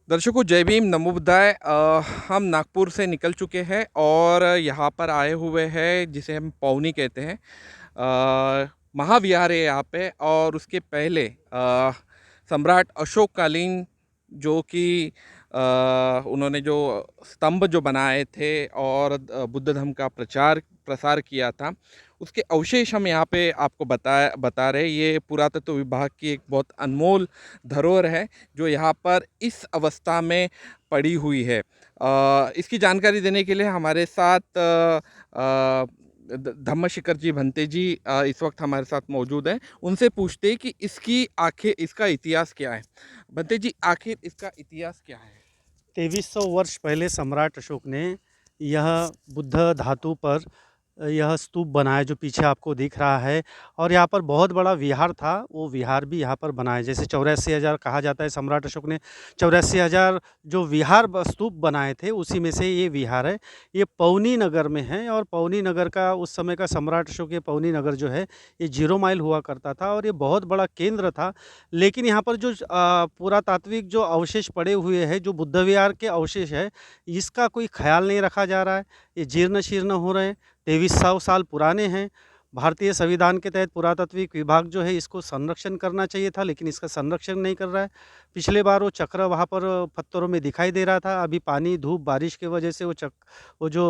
दर्शकों जय भीम नमो बुद्धाय। हम नागपुर से निकल चुके हैं और यहाँ पर आए हुए हैं जिसे हम पौनी कहते हैं। महाविहार है यहाँ पे, और उसके पहले सम्राट अशोक कालीन जो कि उन्होंने जो स्तंभ जो बनाए थे और बुद्ध धर्म का प्रसार किया था, उसके अवशेष हम यहाँ पे आपको बता रहे। ये पुरातत्व विभाग की एक बहुत अनमोल धरोहर है जो यहाँ पर इस अवस्था में पड़ी हुई है। इसकी जानकारी देने के लिए हमारे साथ धम्मशिखर जी भंते जी इस वक्त हमारे साथ मौजूद हैं। उनसे पूछते हैं कि इसकी आखिर इसका इतिहास क्या है। भंते जी, आखिर इसका इतिहास क्या है? 2300 वर्ष पहले सम्राट अशोक ने यह बुद्ध धातु पर यह स्तूप बनाया जो पीछे आपको दिख रहा है। और यहाँ पर बहुत बड़ा विहार था, वो विहार भी यहाँ पर बनाया। जैसे 84,000 कहा जाता है, सम्राट अशोक ने 84,000 जो विहार स्तूप बनाए थे उसी में से ये विहार है। ये पौनी नगर में है और पौनी नगर का उस समय का सम्राट अशोक, ये पौनी नगर जो है ये 0 माइल हुआ करता था और ये बहुत बड़ा केंद्र था। लेकिन यहाँ पर जो पुरातात्विक जो अवशेष पड़े हुए हैं, जो बुद्ध विहार के अवशेष है, इसका कोई ख्याल नहीं रखा जा रहा है। ये जीर्ण शीर्ण हो रहे हैं, 2300 साल पुराने हैं। भारतीय संविधान के तहत पुरातात्विक विभाग जो है इसको संरक्षण करना चाहिए था, लेकिन इसका संरक्षण नहीं कर रहा है। पिछले बार वो चक्र वहाँ पर पत्थरों में दिखाई दे रहा था। अभी पानी, धूप, बारिश की वजह से वो जो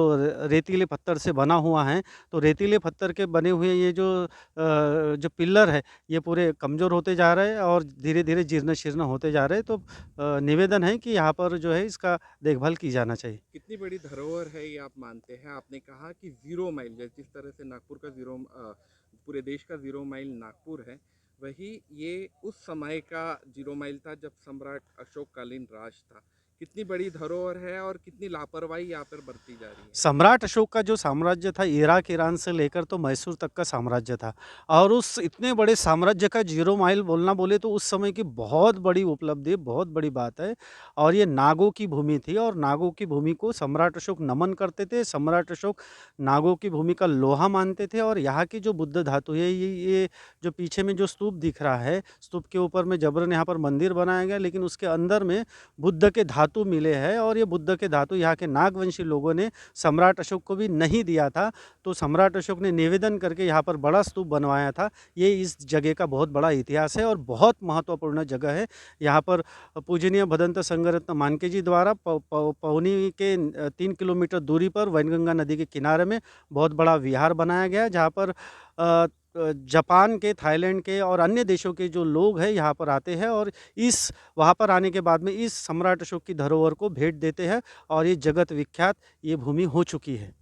रेतीले पत्थर से बना हुआ है, तो रेतीले पत्थर के बने हुए ये जो पिल्लर है ये पूरे कमज़ोर होते जा रहे हैं और धीरे धीरे जीर्ण शीर्ण होते जा रहे हैं। तो निवेदन है कि यहाँ पर जो है इसका देखभाल की जाना चाहिए। कितनी बड़ी धरोहर है ये आप मानते हैं? आपने कहा कि 0 माइल, जैसे जिस तरह से नागपुर का पूरे देश का 0 माइल नागपुर है, वही ये उस समय का 0 माइल था जब सम्राट अशोक कालीन राज था। कितनी बड़ी धरोहर है और कितनी लापरवाही यहाँ पर बरती जा रही है। सम्राट अशोक का जो साम्राज्य था, इराक ईरान से लेकर तो मैसूर तक का साम्राज्य था। और उस इतने बड़े साम्राज्य का 0 माइल बोलना बोले तो उस समय की बहुत बड़ी उपलब्धि, बहुत बड़ी बात है। और ये नागों की भूमि थी और नागों की भूमि को सम्राट अशोक नमन करते थे। सम्राट अशोक नागों की भूमि का लोहा मानते थे। और यहाँ की जो बुद्ध धातु है, ये जो पीछे में जो स्तूप दिख रहा है, स्तूप के ऊपर में जबरन यहाँ पर मंदिर बनाया गया, लेकिन उसके अंदर में बुद्ध के धातु मिले हैं। और ये बुद्ध के धातु यहाँ के नागवंशी लोगों ने सम्राट अशोक को भी नहीं दिया था। तो सम्राट अशोक ने निवेदन करके यहाँ पर बड़ा स्तूप बनवाया था। ये इस जगह का बहुत बड़ा इतिहास है और बहुत महत्वपूर्ण जगह है। यहाँ पर पूजनीय भदंत संघरत्न मानके जी द्वारा पौनी के 3 किलोमीटर दूरी पर वैनगंगा नदी के किनारे में बहुत बड़ा विहार बनाया गया है, जहाँ पर जापान के, थाईलैंड के और अन्य देशों के जो लोग हैं यहाँ पर आते हैं और वहाँ पर आने के बाद में इस सम्राट अशोक की धरोहर को भेंट देते हैं और ये जगत विख्यात ये भूमि हो चुकी है।